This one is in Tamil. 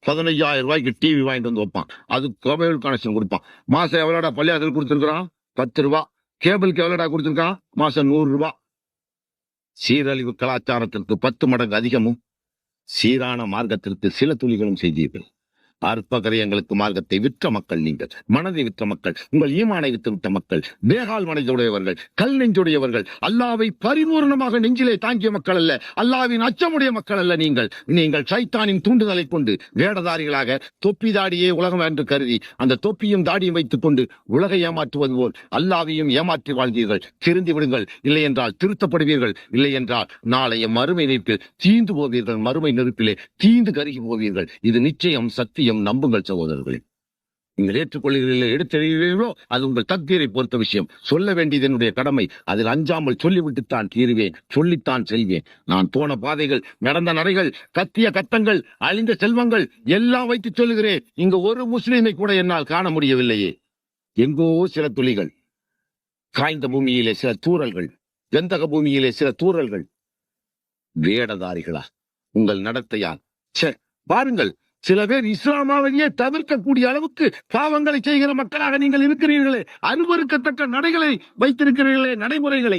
15,000 ரூபாய்க்கு டிவி வாங்கிட்டு வந்து வைப்பான். அது மொபைல் கனெக்ஷன் கொடுப்பான். மாசம் எவ்வளோடா பள்ளியாசல் கொடுத்துருக்கான்? 10 ரூபா. கேபிளுக்கு எவ்வளோடா கொடுத்துருக்கான்? மாசம் 100 ரூபாய். சீரழிவு கலாச்சாரத்திற்கு 10 மடங்கு அதிகமும், சீரான மார்க்கத்திற்கு சில துளிகளும் செய்தீர்கள். அற்பகரியங்களுக்கு மார்க்கத்தை விற்ற மக்கள் நீங்கள். மனதை விற்ற மக்கள், உங்கள் ஈமானை விட்டு விட்ட மக்கள், பேகால் மனதுடையவர்கள், கல் நெஞ்சுடையவர்கள், அல்லாவை பரிபூர்ணமாக நெஞ்சிலே தாங்கிய மக்கள் அல்ல, அல்லாவின் அச்சமுடைய மக்கள் அல்ல. நீங்கள் சைத்தானின் தூண்டுதலை கொண்டு வேடதாரிகளாக தொப்பி தாடியே உலகம் என்று கருதி அந்த தொப்பியும் தாடியும் வைத்துக் கொண்டு உலகை ஏமாற்றுவது போல் அல்லாவையும் ஏமாற்றி வாழ்ந்தீர்கள். திருந்தி விடுங்கள், இல்லை என்றால் திருத்தப்படுவீர்கள். இல்லை என்றால் நாளைய மறுமை நெருப்பில் தீந்து போவீர்கள். மறுமை நெருப்பிலே தீந்து கருகி போவீர்கள். இது நிச்சயம், சத்தியம். நம்புங்கள் சகோதரர்களே. நீங்கள் ஏற்றுக்கொள்கிறீர்களோ எடுத்தெறிகிறீர்களோ அது உங்கள் தக்தீரை பொறுத்த விஷயம். சொல்ல வேண்டியது என்னுடைய கடமை. அதில் அஞ்சாமல் சொல்லிவிட்டுத்தான் தீருவேன், சொல்லித்தான் செல்வேன். நான் போன பாதைகள், நடந்த நடைகள், கத்திய கத்தங்கள், அழிந்த செல்வங்கள் எல்லாம் வைத்து சொல்லுகிறேன். இங்கு ஒரு முஸ்லீமை கூட என்னால் காண முடியவில்லையே. எங்கோ சில துளிகள், காய்ந்த பூமியிலே சில தூறல்கள், வெந்தக பூமியிலே சில தூறல்கள். வேடதாரிகளா உங்கள் நடத்தையால்? பாருங்கள், சில பேர் இஸ்லாமாவையே தவிர்க்கக்கூடிய அளவுக்கு பாவங்களை செய்கிற மக்களாக நீங்கள் இருக்கிறீர்களே. அருவருக்கத்தக்க நடைகளை வைத்திருக்கிறீர்களே, நடைமுறைகளை.